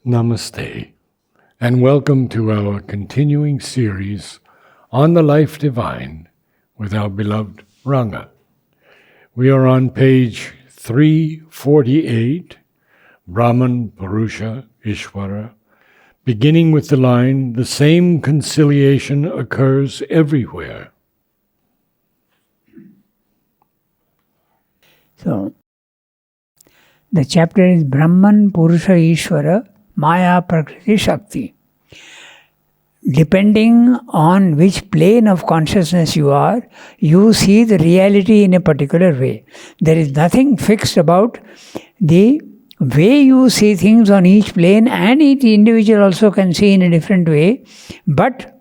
Namaste, and welcome to our continuing series on the life divine with our beloved Ranga. We are on page 348, Brahman, Purusha, Ishvara, beginning with the line, "The same conciliation occurs everywhere." So, the chapter is Brahman, Purusha, Ishvara, Maya, Prakriti, Shakti. Depending on which plane of consciousness you are, you see the reality in a particular way. There is nothing fixed about the way you see things on each plane, and each individual also can see in a different way. But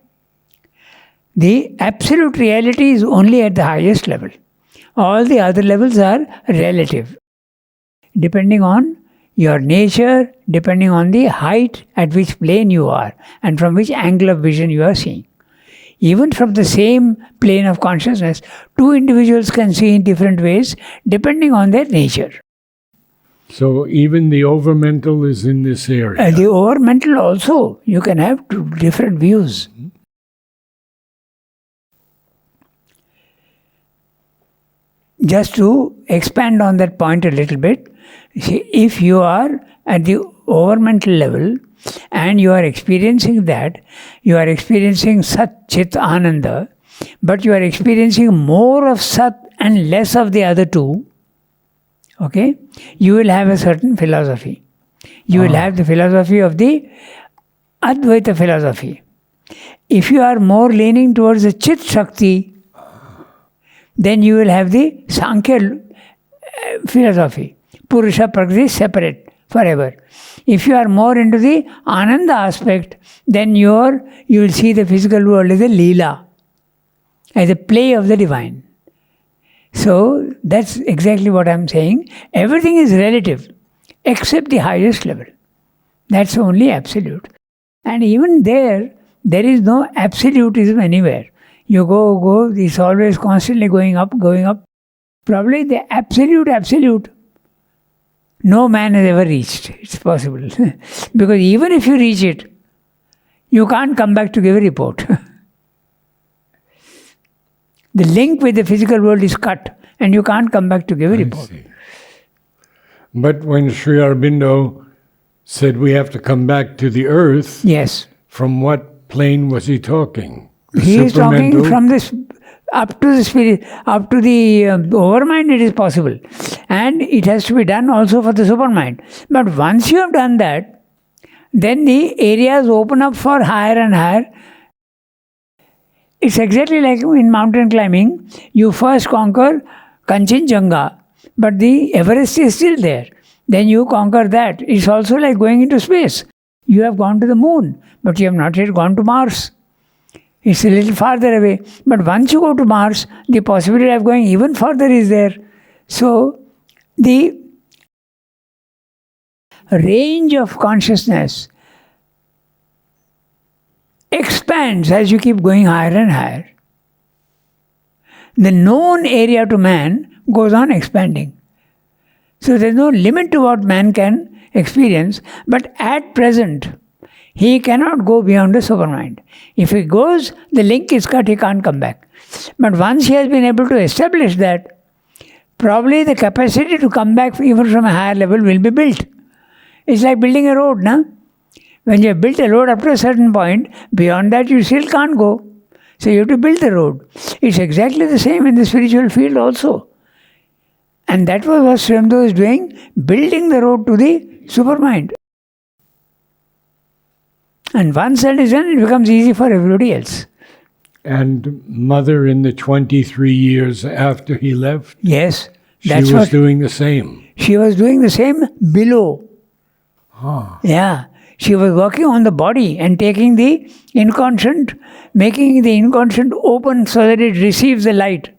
the absolute reality is only at the highest level. All the other levels are relative, depending on your nature, depending on the height at which plane you are and from which angle of vision you are seeing. Even from the same plane of consciousness, two individuals can see in different ways depending on their nature. So even the overmental is in this area. The overmental also, you can have two different views. Just to expand on that point a little bit, if you are at the overmental level and you are experiencing that, you are experiencing Sat Chit Ananda, but you are experiencing more of Sat and less of the other two, okay, you will have a certain philosophy. You will have the philosophy of the Advaita philosophy. If you are more leaning towards the Chit Shakti, then you will have the Sankhya philosophy. Purusha, Prakriti separate forever. If you are more into the Ananda aspect, then you will see the physical world as a Leela, as a play of the divine. So that's exactly what I am saying. Everything is relative, except the highest level. That's only absolute. And even there is no absolutism anywhere. You go, it's always constantly going up. Probably the absolute, no man has ever reached. It's possible. Because even if you reach it, you can't come back to give a report. The link with the physical world is cut, and you can't come back to give a report. See. But when Sri Aurobindo said we have to come back to the earth, Yes. From what plane was he talking? He is talking from this up to the spirit, up to the overmind. It is possible, and it has to be done also for the supermind. But once you have done that, then the areas open up for higher and higher. It's exactly like in mountain climbing. You first conquer Kanchenjunga, but the Everest is still there. Then you conquer that. It's also like going into space. You have gone to the moon, but you have not yet gone to Mars. It's a little farther away. But once you go to Mars, the possibility of going even further is there. So, the range of consciousness expands as you keep going higher and higher. The known area to man goes on expanding. So, there is no limit to what man can experience. But at present, he cannot go beyond the supermind. If he goes, the link is cut, he can't come back. But once he has been able to establish that, probably the capacity to come back even from a higher level will be built. It's like building a road, no? When you have built a road up to a certain point, beyond that you still can't go. So you have to build the road. It's exactly the same in the spiritual field also. And that was what Sri Aurobindo is doing, building the road to the supermind. And once that is done, it becomes easy for everybody else. And Mother, in the 23 years after he left, Yes, she was doing the same. She was doing the same below. Yeah, she was working on the body and taking the inconscient, making the inconscient open so that it receives the light.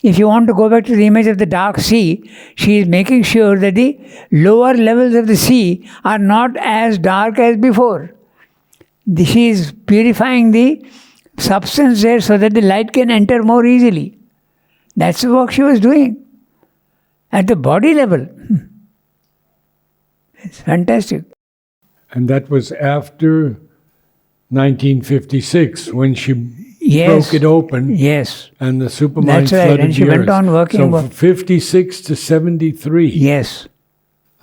If you want to go back to the image of the dark sea, she is making sure that the lower levels of the sea are not as dark as before. She is purifying the substance there so that the light can enter more easily. That's the work she was doing at the body level. It's fantastic. And that was after 1956 when she Yes. broke it open. Yes. And the supermind That's right. flooded And she the went earth. on working. So from 56 to 73. Yes.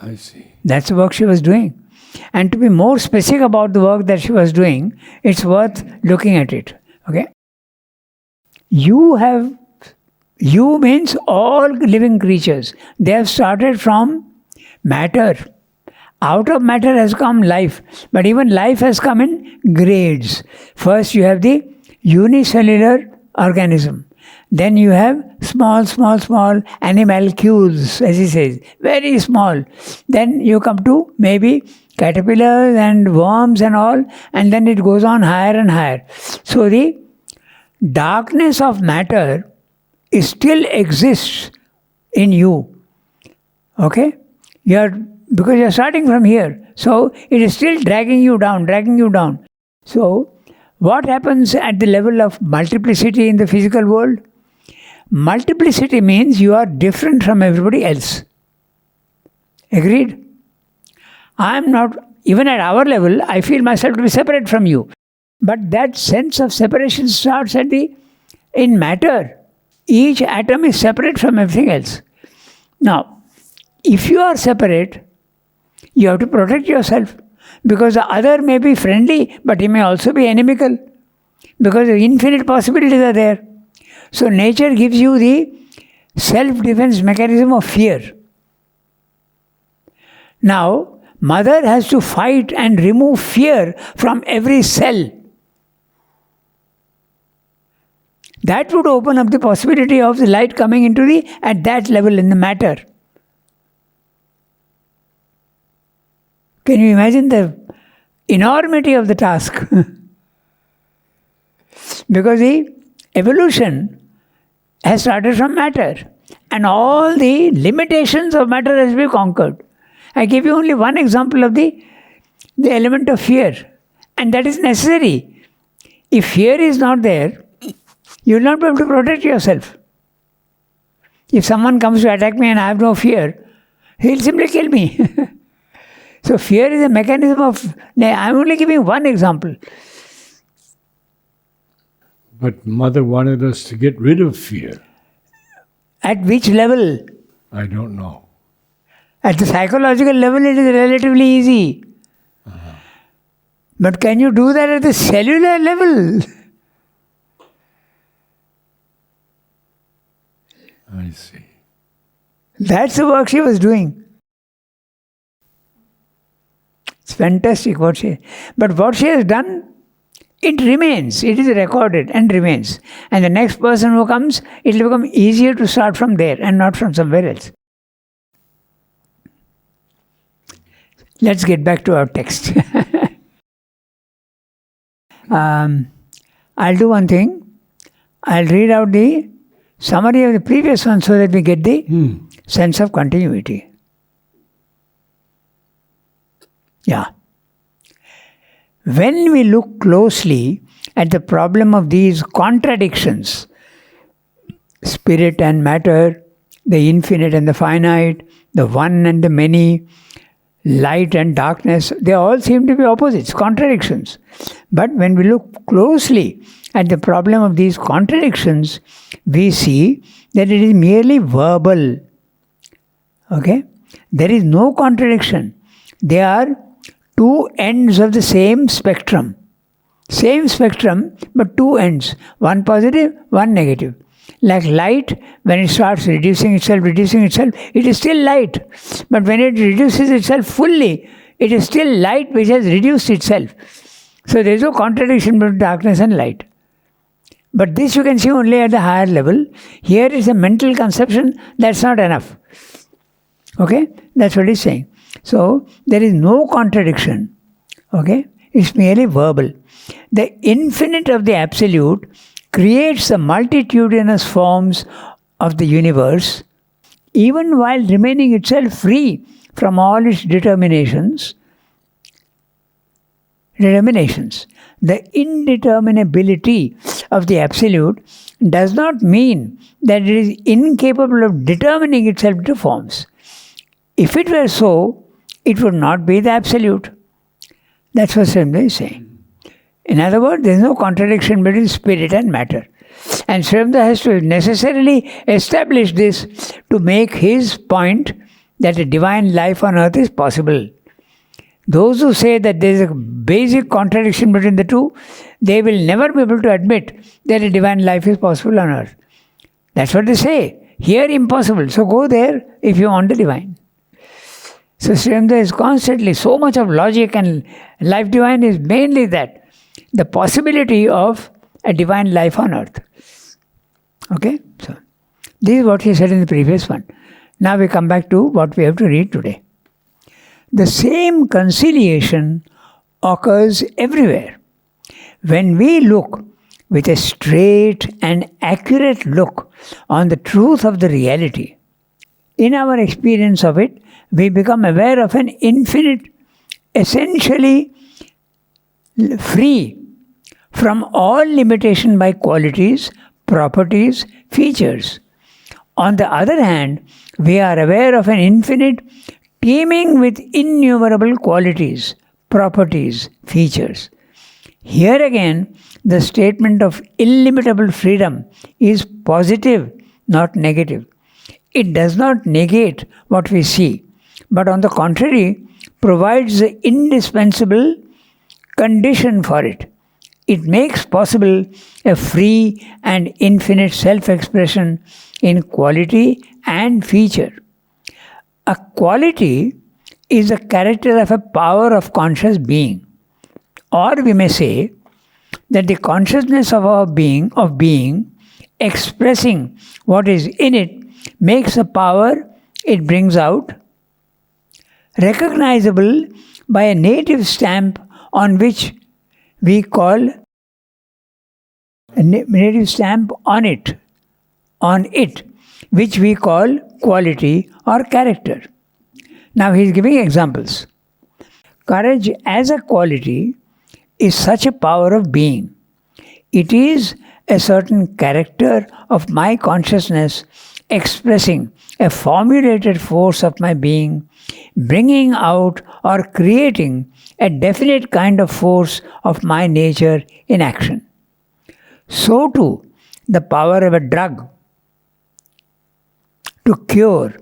I see. That's the work she was doing. And to be more specific about the work that she was doing, it's worth looking at it. Okay? You means all living creatures. They have started from matter. Out of matter has come life. But even life has come in grades. First you have the unicellular organism. Then you have small animalcules, as he says, very small. Then you come to maybe caterpillars and worms and all, and then it goes on higher and higher. So the darkness of matter still exists in you. Okay? Because you're starting from here. So it is still dragging you down. So what happens at the level of multiplicity in the physical world? Multiplicity means you are different from everybody else. Agreed? I am not, even at our level, I feel myself to be separate from you. But that sense of separation starts in matter. Each atom is separate from everything else. Now, if you are separate, you have to protect yourself. Because the other may be friendly, but he may also be inimical. Because the infinite possibilities are there. So nature gives you the self-defense mechanism of fear. Now, mother has to fight and remove fear from every cell. That would open up the possibility of the light coming into at that level in the matter. Can you imagine the enormity of the task? Because the evolution has started from matter. And all the limitations of matter has been conquered. I give you only one example of the element of fear. And that is necessary. If fear is not there, you will not be able to protect yourself. If someone comes to attack me and I have no fear, he will simply kill me. So fear is a mechanism of... I am only giving one example. But Mother wanted us to get rid of fear. At which level? I don't know. At the psychological level, it is relatively easy. But can you do that at the cellular level? I see. That's the work she was doing. It's fantastic what she... But what she has done, it remains. It is recorded and remains. And the next person who comes, it will become easier to start from there and not from somewhere else. Let's get back to our text. I'll do one thing. I'll read out the summary of the previous one so that we get the sense of continuity. Yeah. When we look closely at the problem of these contradictions, spirit and matter, the infinite and the finite, the one and the many, light and darkness, they all seem to be opposites, contradictions. But when we look closely at the problem of these contradictions, we see that it is merely verbal. Okay? There is no contradiction. They are two ends of the same spectrum. Same spectrum, but two ends. One positive, one negative. Like light, when it starts reducing itself, it is still light. But when it reduces itself fully, it is still light which has reduced itself. So there is no contradiction between darkness and light. But this you can see only at the higher level. Here is a mental conception, that's not enough. Okay? That's what he's saying. So there is no contradiction. Okay? It's merely verbal. The infinite of the absolute creates the multitudinous forms of the universe, even while remaining itself free from all its determinations. The indeterminability of the absolute does not mean that it is incapable of determining itself into forms. If it were so, it would not be the absolute. That's what Srimda is saying. In other words, there is no contradiction between spirit and matter. And Srimda has to necessarily establish this to make his point that a divine life on earth is possible. Those who say that there is a basic contradiction between the two, they will never be able to admit that a divine life is possible on earth. That's what they say. Here, impossible. So go there if you want the divine. So Srimda is constantly, so much of logic and life divine is mainly that, the possibility of a divine life on earth. Okay? So this is what he said in the previous one. Now we come back to what we have to read today. The same conciliation occurs everywhere. When we look with a straight and accurate look on the truth of the reality, in our experience of it, we become aware of an infinite, essentially free from all limitation by qualities, properties, features. On the other hand, we are aware of an infinite, teeming with innumerable qualities, properties, features. Here again, the statement of illimitable freedom is positive, not negative. It does not negate what we see, but on the contrary, provides the indispensable condition for it. It makes possible a free and infinite self-expression in quality and feature. A quality is the character of a power of conscious being. Or we may say that the consciousness of our being, expressing what is in it, makes a power it brings out recognizable by a native stamp on which we call a native stamp on it, which we call quality or character. Now he is giving examples. Courage as a quality is such a power of being. It is a certain character of my consciousness expressing a formulated force of my being, bringing out or creating a definite kind of force of my nature in action. So too, the power of a drug to cure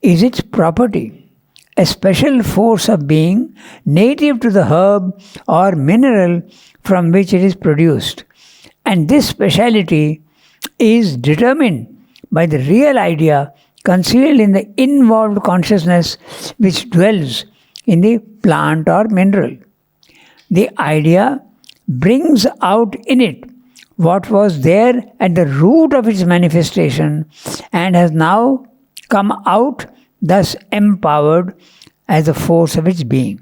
is its property, a special force of being native to the herb or mineral from which it is produced. And this speciality is determined by the real idea concealed in the involved consciousness which dwells in the plant or mineral. The idea brings out in it what was there at the root of its manifestation and has now come out, thus empowered as the force of its being.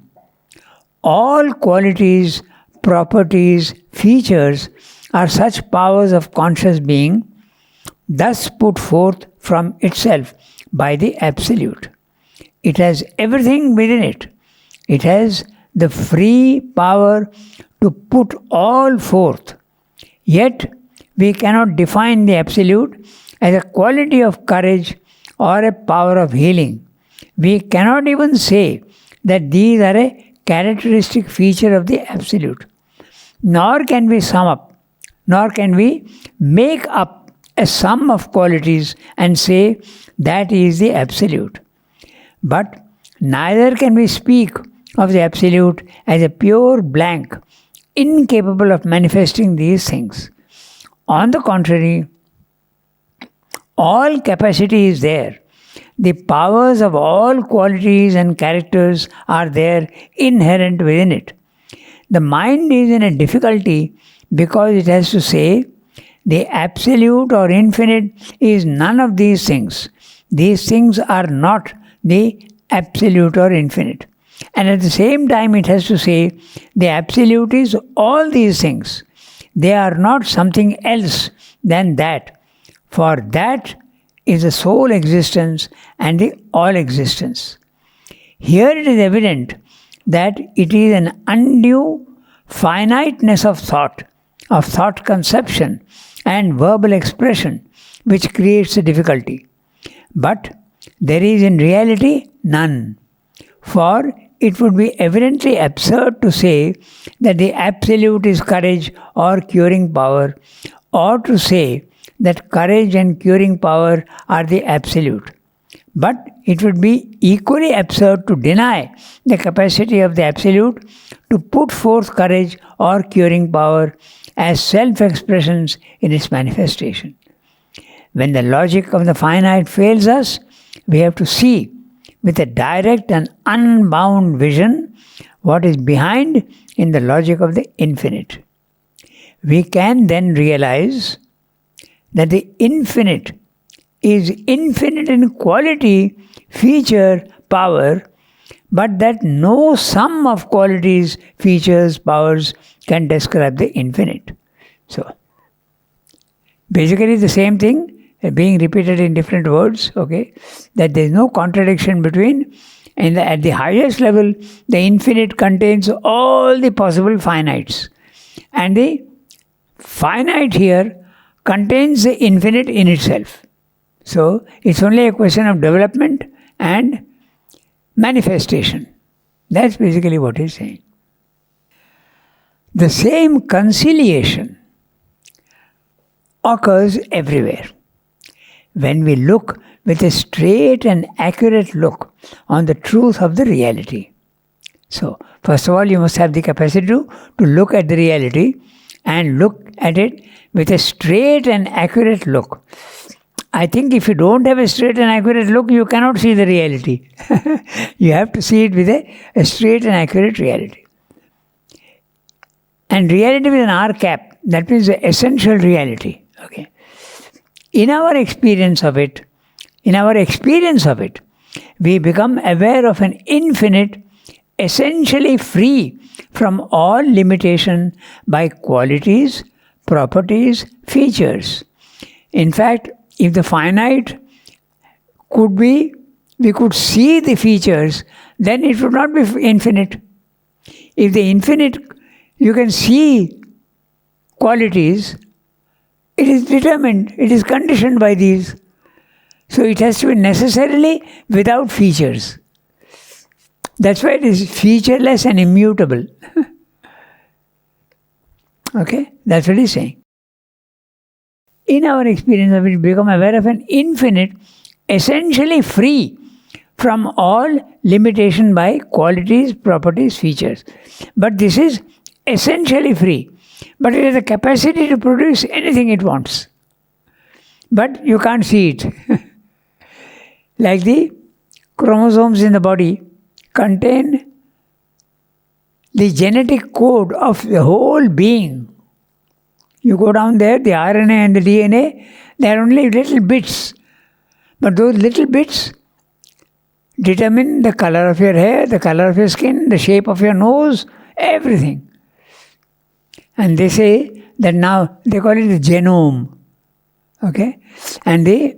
All qualities, properties, features are such powers of conscious being, thus put forth from itself by the Absolute. It has everything within it. It has the free power to put all forth. Yet, we cannot define the Absolute as a quality of courage or a power of healing. We cannot even say that these are a characteristic feature of the Absolute. Nor can we sum up, nor can we make up a sum of qualities and say that is the Absolute. But neither can we speak of the Absolute as a pure blank, incapable of manifesting these things. On the contrary, all capacity is there. The powers of all qualities and characters are there inherent within it. The mind is in a difficulty because it has to say the Absolute or Infinite is none of these things. These things are not the Absolute or Infinite. And at the same time it has to say the Absolute is all these things. They are not something else than that. For that is the sole existence and the all existence. Here it is evident that it is an undue finiteness of thought conception and verbal expression which creates a difficulty. But there is in reality none. For it would be evidently absurd to say that the absolute is courage or curing power, or to say that courage and curing power are the absolute. But it would be equally absurd to deny the capacity of the absolute to put forth courage or curing power as self-expressions in its manifestation. When the logic of the finite fails us, we have to see with a direct and unbound vision what is behind in the logic of the infinite. We can then realize that the infinite is infinite in quality, feature, power, but that no sum of qualities, features, powers can describe the infinite. So, basically the same thing being repeated in different words, okay, that there is no contradiction between, and at the highest level, the infinite contains all the possible finites. And the finite here contains the infinite in itself. So, it's only a question of development and manifestation. That's basically what he's saying. The same conciliation occurs everywhere. When we look with a straight and accurate look on the truth of the reality. So, first of all, you must have the capacity to look at the reality and look at it with a straight and accurate look. I think if you don't have a straight and accurate look, you cannot see the reality. You have to see it with a straight and accurate reality. And reality with an R cap, that means the essential reality. Okay. In our experience of it, we become aware of an infinite, essentially free from all limitation by qualities, properties, features. In fact, if the finite could be, we could see the features, then it would not be infinite. If the infinite, you can see qualities, it is determined, it is conditioned by these. So it has to be necessarily without features. That's why it is featureless and immutable. Okay, that's what he's saying. In our experience of it, we become aware of an infinite, essentially free from all limitation by qualities, properties, features. But this is essentially free. But it has the capacity to produce anything it wants. But you can't see it. Like the chromosomes in the body contain the genetic code of the whole being. You go down there, the RNA and the DNA, they are only little bits. But those little bits determine the color of your hair, the color of your skin, the shape of your nose, everything. And they say that now, they call it the genome. Okay? And the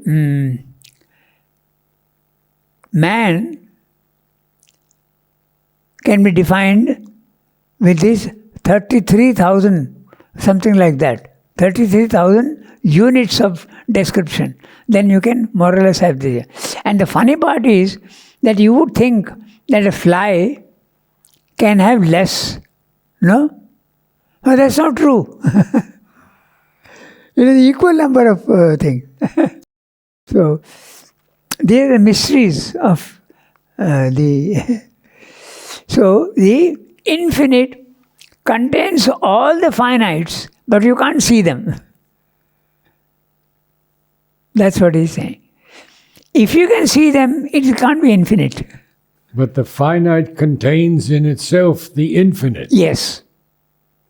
man can be defined with this 33,000, something like that. 33,000 units of description. Then you can more or less have this. And the funny part is that you would think that a fly can have less. No? No, that's not true. It is equal number of things. So, they are the mysteries of the... So, the infinite contains all the finites, but you can't see them. That's what he's saying. If you can see them, it can't be infinite. But the finite contains in itself the infinite. Yes.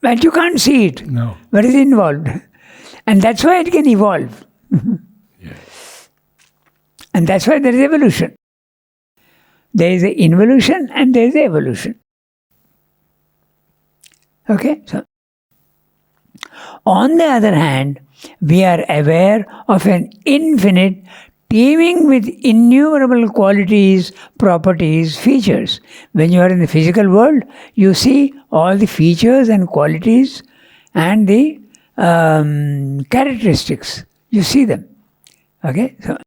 But you can't see it. No. But it's involved. And that's why it can evolve. Yes. And that's why there is evolution. There is an involution and there is an evolution. Okay? So, on the other hand, we are aware of an infinite teeming with innumerable qualities, properties, features. When you are in the physical world, you see all the features and qualities and the characteristics. You see them. Okay? So,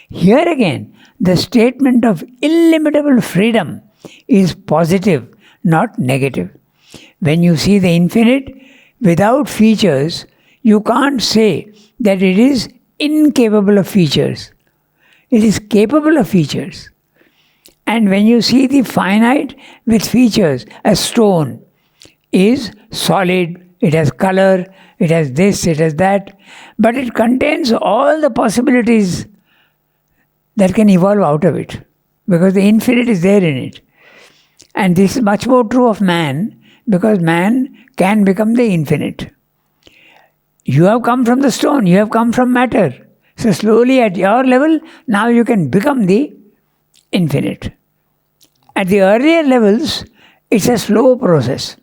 here again, the statement of illimitable freedom is positive, not negative. When you see the infinite without features, you can't say that it is incapable of features. It is capable of features. And when you see the finite with features, a stone is solid, it has color, it has this, it has that, but it contains all the possibilities that can evolve out of it, because the infinite is there in it. And this is much more true of man, because man can become the infinite. You have come from the stone, you have come from matter. So slowly at your level, now you can become the infinite. At the earlier levels, it's a slow process.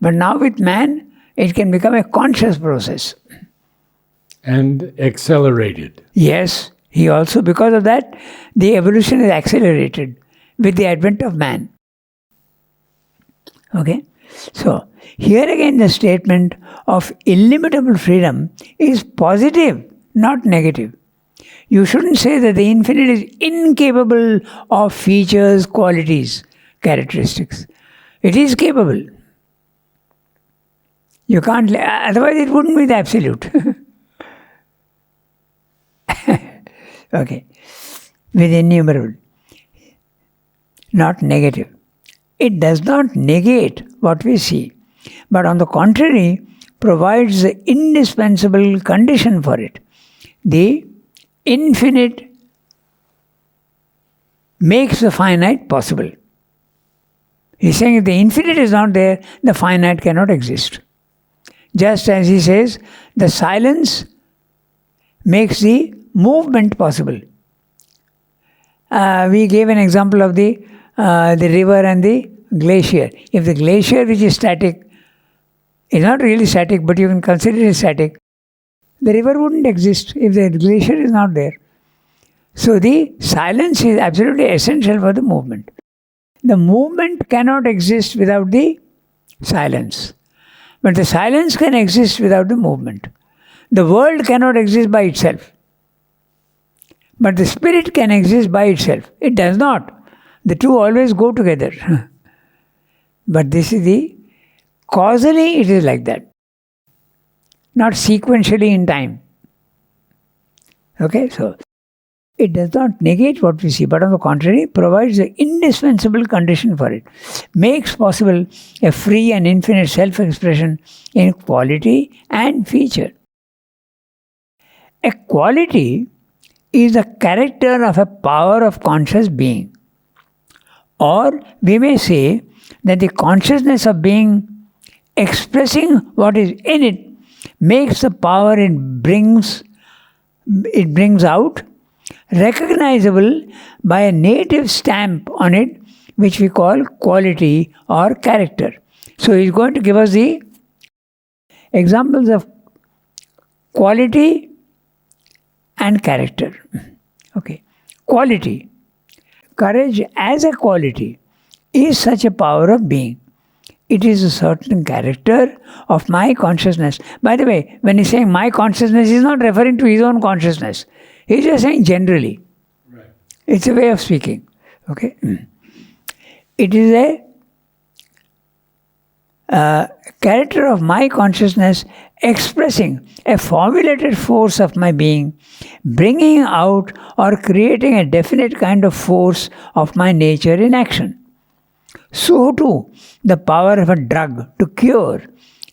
But now with man, it can become a conscious process. And accelerated. Yes, he also, because of that, the evolution is accelerated with the advent of man. Okay? So, here again the statement of illimitable freedom is positive, not negative. You shouldn't say that the infinite is incapable of features, qualities, characteristics. It is capable. You can't, otherwise it wouldn't be the absolute. Okay. With innumerable. Not negative. It does not negate what we see, but on the contrary, provides the indispensable condition for it. The infinite makes the finite possible. He's saying if the infinite is not there, the finite cannot exist. Just as he says, the silence makes the movement possible. We gave an example of the river and the glacier. If the glacier, which is static, is not really static, but you can consider it static, the river wouldn't exist if the glacier is not there. So the silence is absolutely essential for the movement. The movement cannot exist without the silence. But the silence can exist without the movement. The world cannot exist by itself. But the spirit can exist by itself. It does not. The two always go together. But this is the, causally it is like that. Not sequentially in time. Okay, so it does not negate what we see, but on the contrary, provides the indispensable condition for it. Makes possible a free and infinite self-expression in quality and feature. A quality is the character of a power of conscious being. Or we may say that the consciousness of being expressing what is in it makes the power it brings out recognizable by a native stamp on it, which we call quality or character. So he's going to give us the examples of quality and character. Okay. Quality. Courage as a quality is such a power of being. It is a certain character of my consciousness. By the way, when he's saying my consciousness, he's not referring to his own consciousness. He's just saying generally. Right. It's a way of speaking. Okay. It is a character of my consciousness expressing a formulated force of my being, bringing out or creating a definite kind of force of my nature in action. So too, the power of a drug to cure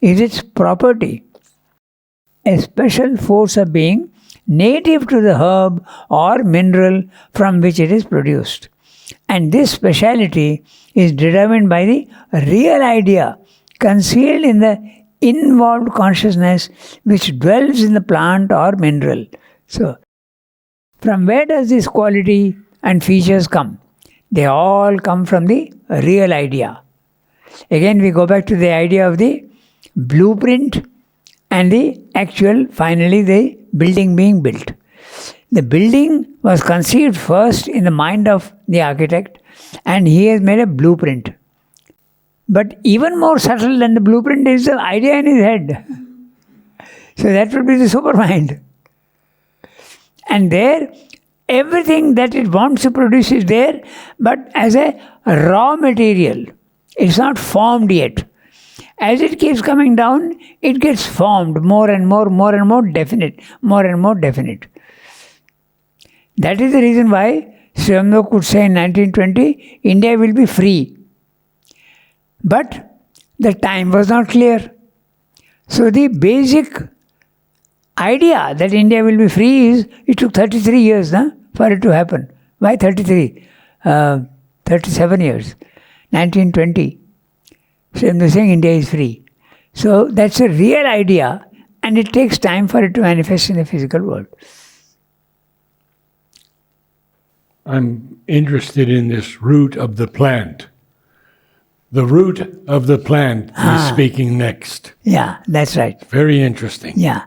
is its property, a special force of being native to the herb or mineral from which it is produced. And this speciality is determined by the real idea concealed in the involved consciousness which dwells in the plant or mineral. So, from where does this quality and features come? They all come from the real idea. Again, we go back to the idea of the blueprint and the actual, finally, the building being built. The building was conceived first in the mind of the architect, and he has made a blueprint. But even more subtle than the blueprint is the idea in his head. So that would be the supermind. And there, Everything that it wants to produce is there, but as a raw material. It's not formed yet. As it keeps coming down, it gets formed more and more definite, more and more definite. That is the reason why Sri Aurobindo could say in 1920, India will be free. But the time was not clear. So the basic idea that India will be free is, it took 33 years for it to happen. Why 33? 37 years. 1920. So I'm saying India is free. So that's a real idea, and it takes time for it to manifest in the physical world. I'm interested in this root of the plant. The root of the plant is speaking next. Yeah, that's right. Very interesting. Yeah.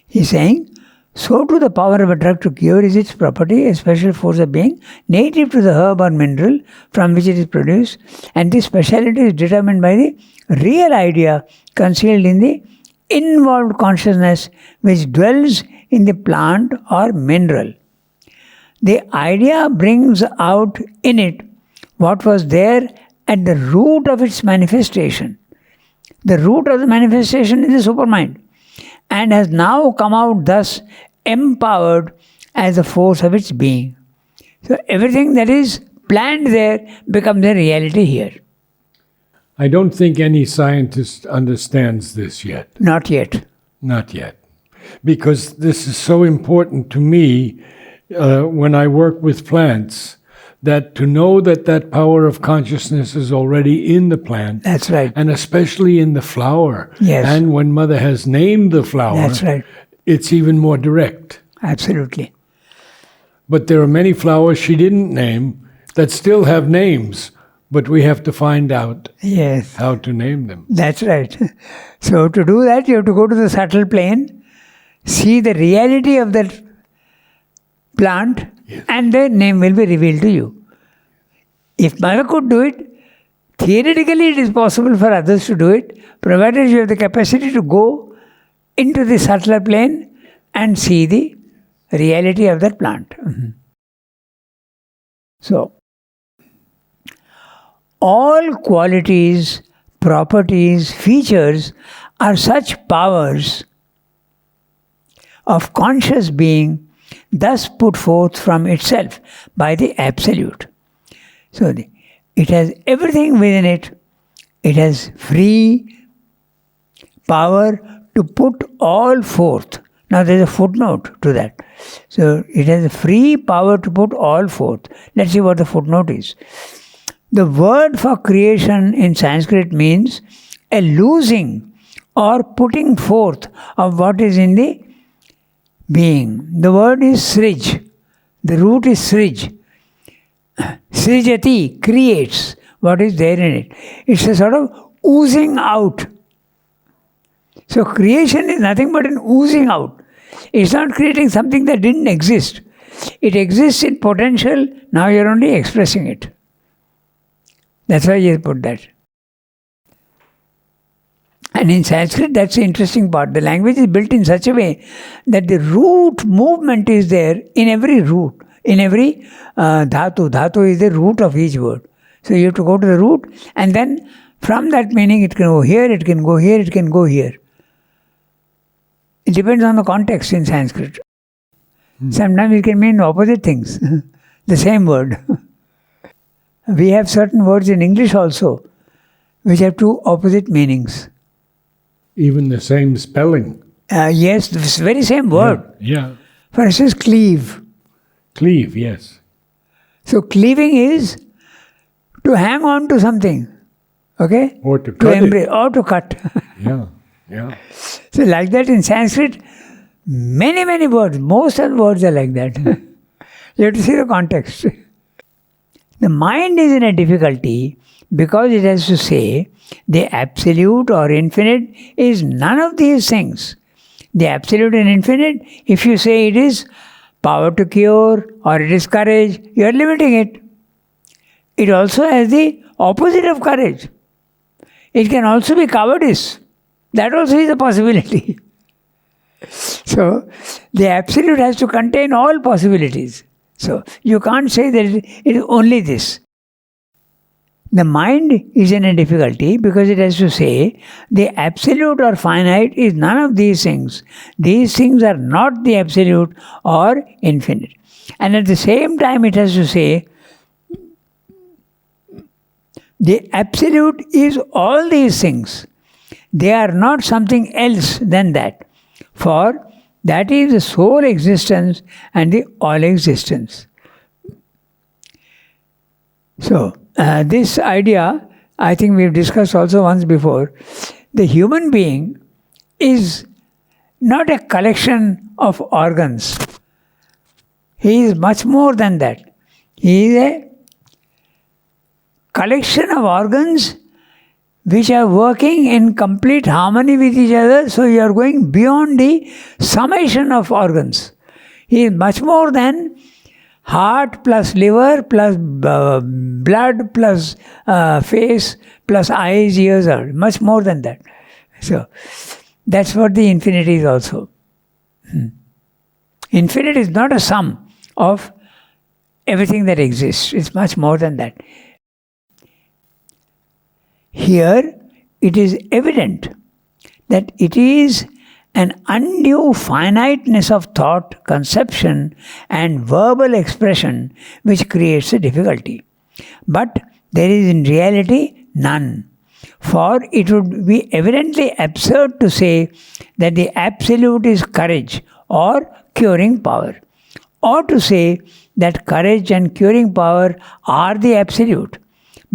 He's saying, so too the power of a drug to cure is its property, a special force of being, native to the herb or mineral from which it is produced, and this speciality is determined by the real idea concealed in the involved consciousness which dwells in the plant or mineral. The idea brings out in it what was there at the root of its manifestation. The root of the manifestation is the supermind, and has now come out thus empowered as the force of its being. So everything that is planned there becomes a reality here. I don't think any scientist understands this yet. Not yet. Not yet. Because this is so important to me when I work with plants, that to know that that power of consciousness is already in the plant. That's right. And especially in the flower. Yes. And when Mother has named the flower, That's right. It's even more direct. Absolutely. But there are many flowers she didn't name that still have names, but we have to find out Yes. how to name them. That's right. So to do that, you have to go to the subtle plane, see the reality of that plant, Yes. and the name will be revealed to you. If Mother could do it, theoretically it is possible for others to do it, provided you have the capacity to go into the subtler plane and see the reality of that plant. So, all qualities, properties, features are such powers of conscious being thus put forth from itself by the Absolute. So it has everything within it. It has free power to put all forth. Now there is a footnote to that. So it has a free power to put all forth. Let's see what the footnote is. The word for creation in Sanskrit means a loosing or putting forth of what is in the being. The word is srij. The root is srij. Srijati creates what is there in it. It's a sort of oozing out. So creation is nothing but an oozing out. It's not creating something that didn't exist. It exists in potential, now you're only expressing it. That's why you put that. And in Sanskrit, that's the interesting part. The language is built in such a way that the root movement is there in every root, in every dhatu. Dhatu is the root of each word. So you have to go to the root, and then from that meaning it can go here, it can go here, it can go here. It depends on the context in Sanskrit. Sometimes it can mean opposite things, the same word. We have certain words in English also, which have two opposite meanings. Even the same spelling. Yes, the very same word. Yeah. For instance, cleave. Cleave, yes. So cleaving is to hang on to something. Okay? Or to To cut embrace, or to cut. Yeah, yeah. So like that in Sanskrit, many words, most of the words are like that. You have to see the context. The mind is in a difficulty because it has to say the absolute or infinite is none of these things. The absolute and infinite, if you say it is power to cure or it is courage, you are limiting it. It also has the opposite of courage. It can also be cowardice. That also is a possibility. So, the absolute has to contain all possibilities. So you can't say that it is only this. The mind is in a difficulty because it has to say the absolute or finite is none of these things. These things are not the absolute or infinite. And at the same time it has to say the absolute is all these things. They are not something else than that. For that is the sole existence and the all existence. So, this idea, I think we've discussed also once before. The human being is not a collection of organs. He is much more than that. He is a collection of organs which are working in complete harmony with each other, so you are going beyond the summation of organs. He is much more than heart plus liver plus blood plus face plus eyes, ears are much more than that. So that's what the infinity is also. Infinite is not a sum of everything that exists. It's much more than that. Here it is evident that it is an undue finiteness of thought, conception, and verbal expression which creates a difficulty. But there is in reality none. For it would be evidently absurd to say that the absolute is courage or curing power, or to say that courage and curing power are the absolute.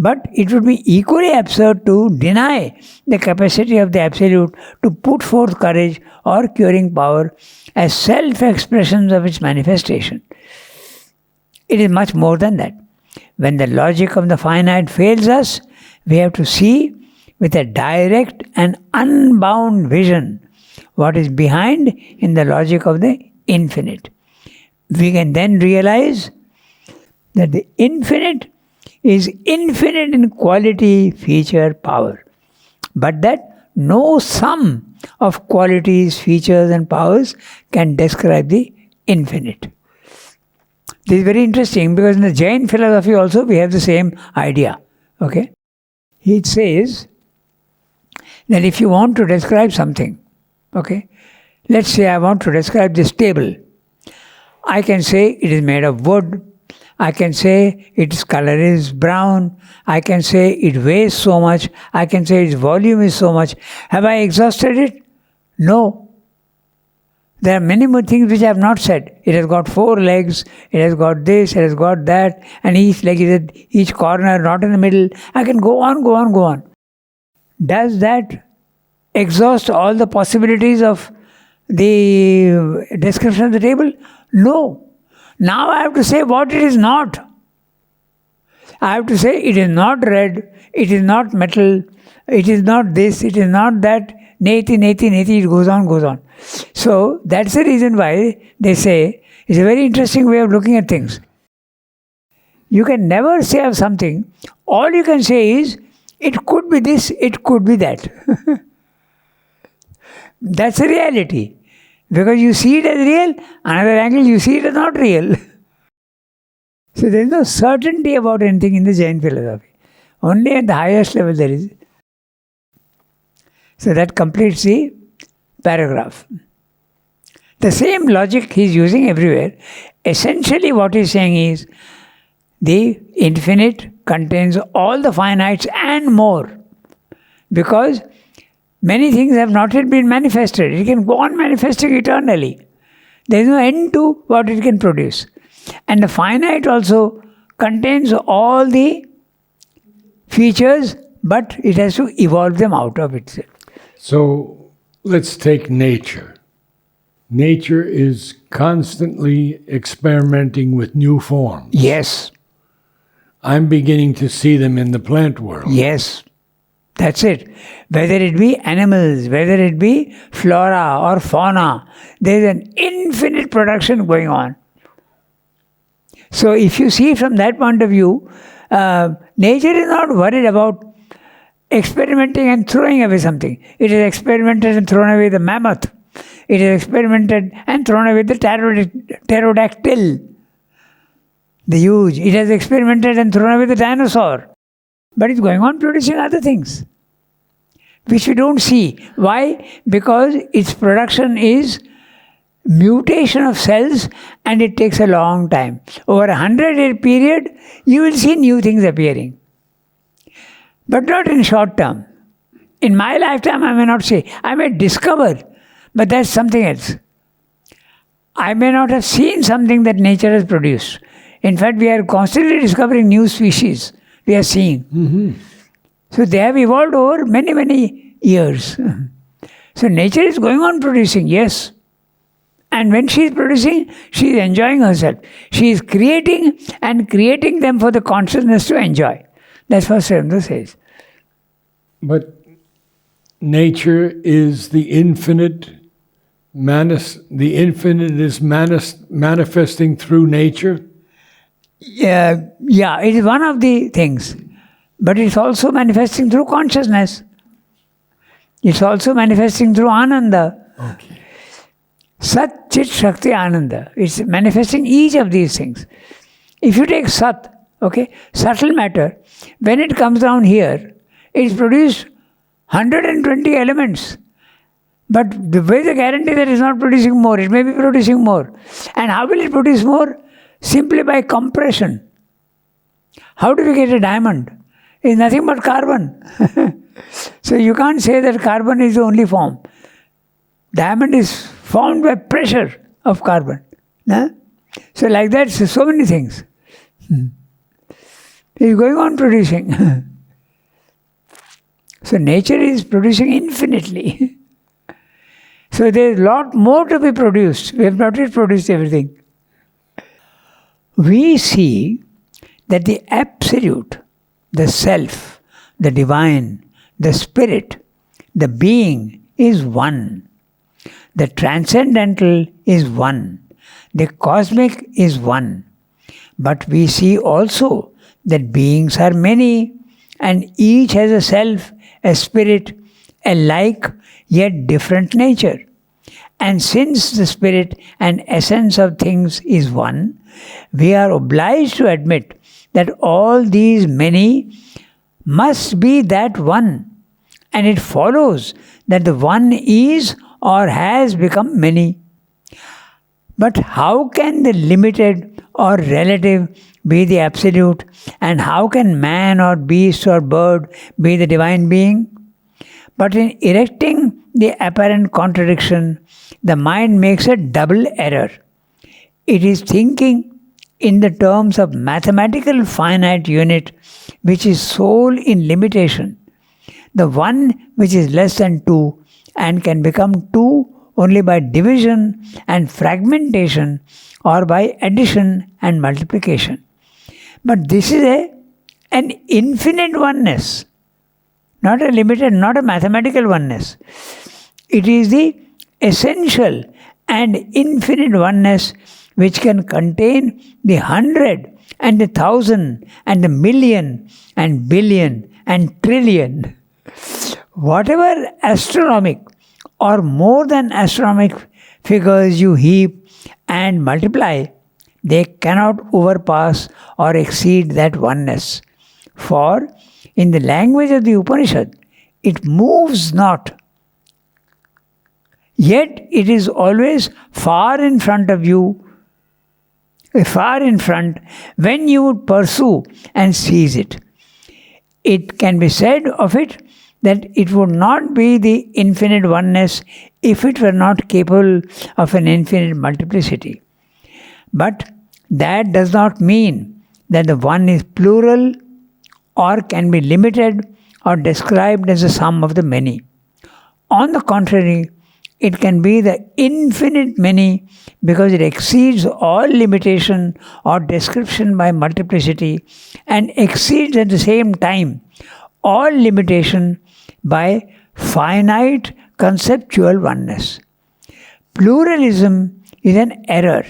But it would be equally absurd to deny the capacity of the Absolute to put forth courage or curing power as self-expressions of its manifestation. It is much more than that. When the logic of the finite fails us, we have to see with a direct and unbound vision what is behind in the logic of the infinite. We can then realize that the infinite is infinite in quality, feature, power. But that no sum of qualities, features and powers can describe the infinite. This is very interesting because in the Jain philosophy also we have the same idea. Okay? It says that if you want to describe something, okay, let's say I want to describe this table. I can say it is made of wood. I can say its color is brown. I can say it weighs so much. I can say its volume is so much. Have I exhausted it? No. There are many more things which I have not said. It has got 4 legs. It has got this. It has got that. And each leg is at each corner, not in the middle. I can go on, go on, go on. Does that exhaust all the possibilities of the description of the table? No. Now I have to say what it is not. I have to say it is not red, it is not metal, it is not this, it is not that, neti, neti, neti, it goes on, goes on. So that's the reason why they say it's a very interesting way of looking at things. You can never say of something, all you can say is, it could be this, it could be that. That's the reality. Because you see it as real, another angle you see it as not real. So there is no certainty about anything in the Jain philosophy. Only at the highest level there is. So that completes the paragraph. The same logic he is using everywhere. Essentially what he is saying is, the infinite contains all the finites and more. Because many things have not yet been manifested. It can go on manifesting eternally. There is no end to what it can produce. And the finite also contains all the features, but it has to evolve them out of itself. So let's take nature. Nature is constantly experimenting with new forms. Yes. I'm beginning to see them in the plant world. Yes. That's it. Whether it be animals, whether it be flora or fauna, there is an infinite production going on. So if you see from that point of view, nature is not worried about experimenting and throwing away something. It has experimented and thrown away the mammoth. It has experimented and thrown away the pterodactyl. The huge. It has experimented and thrown away the dinosaur. But it's going on producing other things, which we don't see. Why? Because its production is mutation of cells and it takes a long time. Over a 100-year period, you will see new things appearing. But not in short term. In my lifetime, I may not see. I may discover, but that's something else. I may not have seen something that nature has produced. In fact, we are constantly discovering new species. We are seeing. Mm-hmm. So they have evolved over many, many years. So nature is going on producing, yes. And when she is producing, she is enjoying herself. She is creating and creating them for the consciousness to enjoy. That's what Srivendra says. But nature is the infinite. The infinite is manifesting through nature. Yeah, it is one of the things. But it's also manifesting through consciousness. It's also manifesting through Ananda. Okay. Sat, Chit, Shakti, Ananda. It's manifesting each of these things. If you take Sat, okay, subtle matter, when it comes down here, it's produced 120 elements. But where is the guarantee that it's not producing more? It may be producing more. And how will it produce more? Simply by compression. How do we get a diamond? It's nothing but carbon. So you can't say that carbon is the only form. Diamond is formed by pressure of carbon. No? So like that, so many things. It's going on producing. So nature is producing infinitely. So there is a lot more to be produced. We have not yet produced everything. We see that the absolute, the self, the divine, the spirit, the being is one. The transcendental is one. The cosmic is one. But we see also that beings are many and each has a self, a spirit, a like yet different nature. And since the spirit and essence of things is one, we are obliged to admit that all these many must be that one. And it follows that the one is or has become many. But how can the limited or relative be the absolute? And how can man or beast or bird be the divine being? But in erecting the apparent contradiction, the mind makes a double error. It is thinking in the terms of mathematical finite unit, which is sole in limitation, the one which is less than 2 and can become 2 only by division and fragmentation or by addition and multiplication. But this is an infinite oneness, not a limited, not a mathematical oneness. It is the essential and infinite oneness which can contain the 100 and the 1,000 and the million and billion and trillion. Whatever astronomic or more than astronomic figures you heap and multiply, they cannot overpass or exceed that oneness. For in the language of the Upanishad, it moves not. Yet it is always far in front of you, far in front when you would pursue and seize it. It can be said of it that it would not be the infinite oneness if it were not capable of an infinite multiplicity. But that does not mean that the one is plural or can be limited or described as the sum of the many. On the contrary, it can be the infinite many because it exceeds all limitation or description by multiplicity and exceeds at the same time all limitation by finite conceptual oneness. Pluralism is an error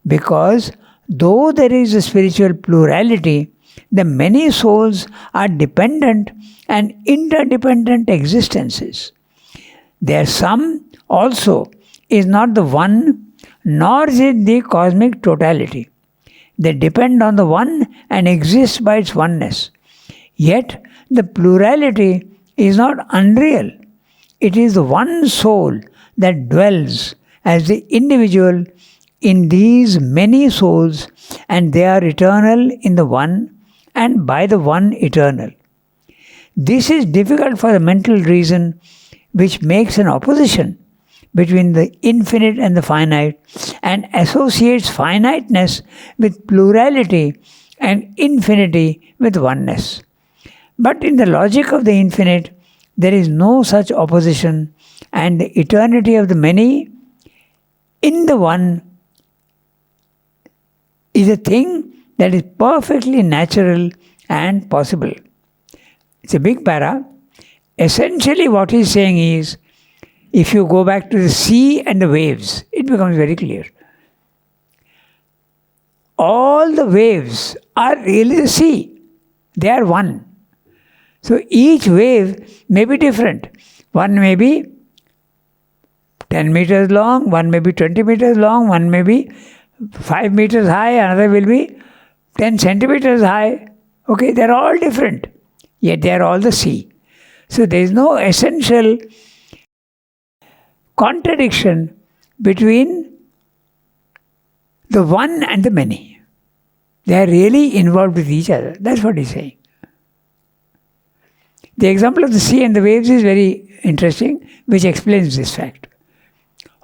because though there is a spiritual plurality, the many souls are dependent and interdependent existences. Their sum also is not the one, nor is it the cosmic totality. They depend on the one and exist by its oneness. Yet, the plurality is not unreal. It is the one soul that dwells as the individual in these many souls, and they are eternal in the one and by the one eternal. This is difficult for the mental reason, which makes an opposition between the infinite and the finite and associates finiteness with plurality and infinity with oneness. But in the logic of the infinite, there is no such opposition, and the eternity of the many in the one is a thing that is perfectly natural and possible. It's a big para. Essentially what he's saying is, if you go back to the sea and the waves, it becomes very clear. All the waves are really the sea. They are one. So each wave may be different. One may be 10 meters long, one may be 20 meters long, one may be 5 meters high, another will be 10 centimeters high. Okay, they're all different. Yet they are all the sea. So there is no essential contradiction between the one and the many. They are really involved with each other. That's what he's saying. The example of the sea and the waves is very interesting, which explains this fact.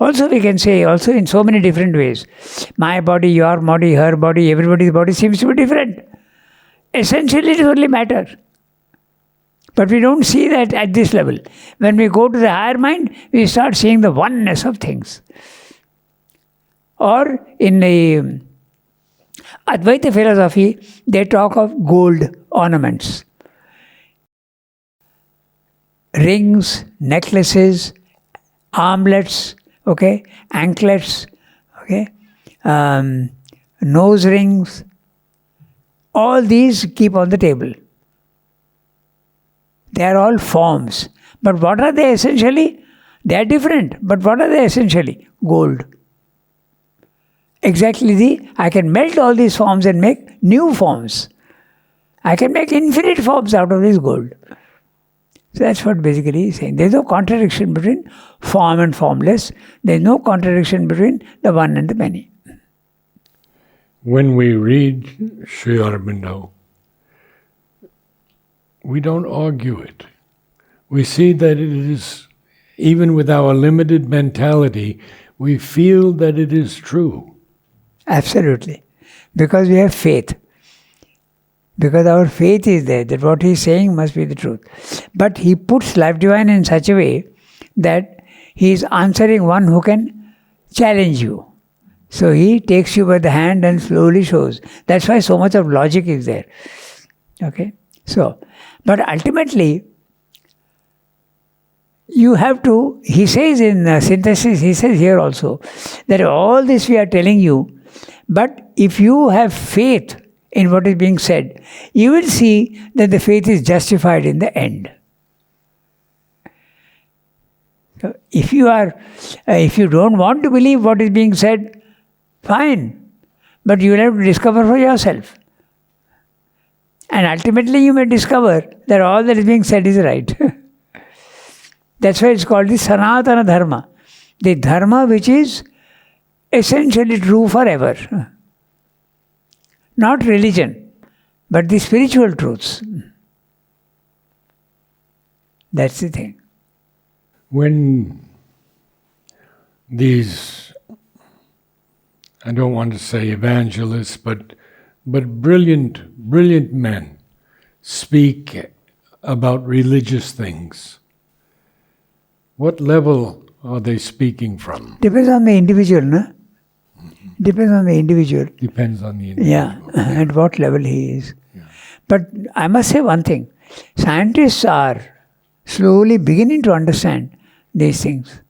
Also we can say also in so many different ways. My body, your body, her body, everybody's body seems to be different. Essentially it is only matter. But we don't see that at this level. When we go to the higher mind, we start seeing the oneness of things. Or in the Advaita philosophy, they talk of gold ornaments. Rings, necklaces, armlets, okay, anklets, okay, nose rings, all these keep on the table. They are all forms. But what are they essentially? They are different. But what are they essentially? Gold. Exactly I can melt all these forms and make new forms. I can make infinite forms out of this gold. So that's what basically he's saying. There's no contradiction between form and formless. There's no contradiction between the one and the many. When we read Sri Aurobindo, we don't argue it. We see that it is, even with our limited mentality, we feel that it is true. Absolutely. Because we have faith. Because our faith is there, that what he is saying must be the truth. But he puts life divine in such a way that he is answering one who can challenge you. So he takes you by the hand and slowly shows. That's why so much of logic is there. Okay? So, but ultimately, you have to, he says in synthesis, he says here also, that all this we are telling you, but if you have faith in what is being said, you will see that the faith is justified in the end. So if you don't want to believe what is being said, fine, but you will have to discover for yourself. And ultimately you may discover that all that is being said is right. That's why it's called the Sanatana Dharma. The Dharma which is essentially true forever. Not religion, but the spiritual truths. That's the thing. When these, I don't want to say evangelists, but brilliant men speak about religious things, what level are they speaking from? Depends on the individual, no? Depends on the individual. Depends on the individual. Yeah, at what level he is. Yeah. But I must say one thing. Scientists are slowly beginning to understand these things.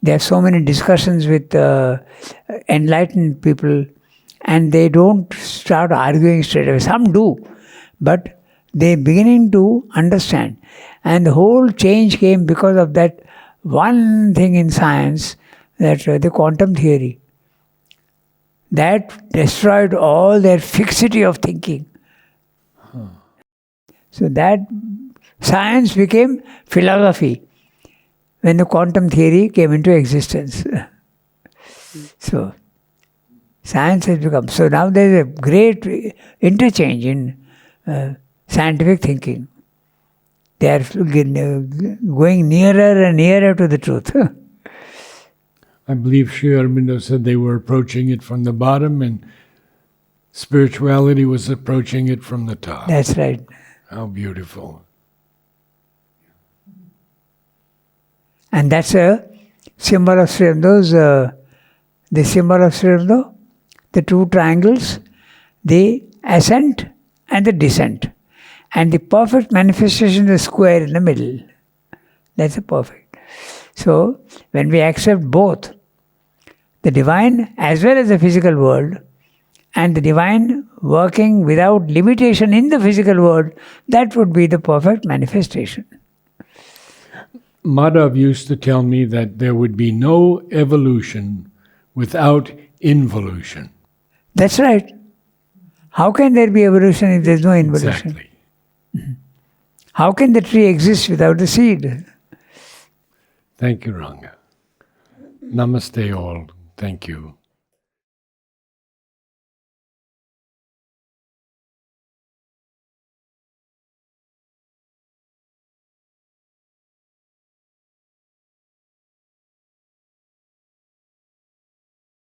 There are so many discussions with enlightened people, and they don't start arguing straight away. Some do, but they're beginning to understand. And the whole change came because of that one thing in science, that the quantum theory. That destroyed all their fixity of thinking. So that science became philosophy when the quantum theory came into existence. So science has become. So now there is a great interchange in scientific thinking. They are going nearer and nearer to the truth. I believe Sri Aurobindo said they were approaching it from the bottom and spirituality was approaching it from the top. That's right. How beautiful. And that's a symbol of Sri Aurobindo's, the symbol of Sri Aurobindo, the two triangles, the ascent and the descent. And the perfect manifestation is square in the middle. That's a perfect. So, when we accept both, the divine as well as the physical world, and the divine working without limitation in the physical world, that would be the perfect manifestation. Madhav used to tell me that there would be no evolution without involution. That's right. How can there be evolution if there is no involution? Exactly. How can the tree exist without the seed? Thank you, Ranga. Namaste all. Thank you.